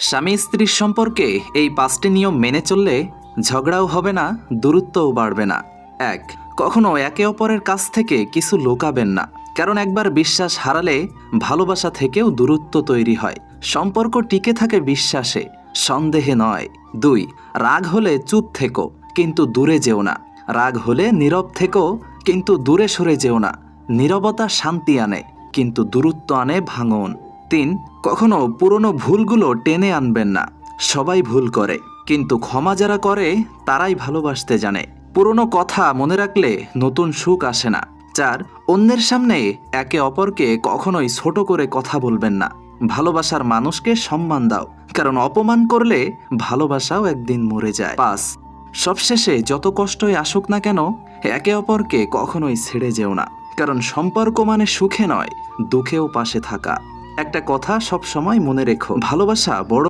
স্বামী স্ত্রীর সম্পর্কে এই 5টি নিয়ম মেনে চললে ঝগড়াও হবে না, দূরত্বও বাড়বে না। 1. কখনো একে অপরের কাছ থেকে কিছু লুকাবেন না, কারণ একবার বিশ্বাস হারালে ভালোবাসা থেকেও দূরত্ব তৈরি হয়। সম্পর্ক টিকে থাকে বিশ্বাসে, সন্দেহে নয়। 2. রাগ হলে চুপ থেকো, কিন্তু দূরে যেও না। রাগ হলে নীরব থেকো, কিন্তু দূরে সরে যেও না। নীরবতা শান্তি আনে, কিন্তু দূরত্ব আনে ভাঙন। 3. কখনো পুরনো ভুলগুলো টেনে আনবেন না। সবাই ভুল করে, কিন্তু ক্ষমা যারা করে তারাই ভালোবাসতে জানে। পুরনো কথা মনে রাখলে নতুন সুখ আসে না। 4. অন্যের সামনে একে অপরকে কখনোই ছোট করে কথা বলবেন না। ভালোবাসার মানুষকে সম্মান দাও, কারণ অপমান করলে ভালোবাসাও একদিন মরে যায়। 5. সবশেষে যত কষ্টই আসুক না কেন, একে অপরকে কখনোই ছেড়ে যেও না, কারণ সম্পর্ক মানে সুখে নয়, দুঃখেও পাশে থাকা। একটা কথা সব সময় মনে রেখো, ভালোবাসা বড়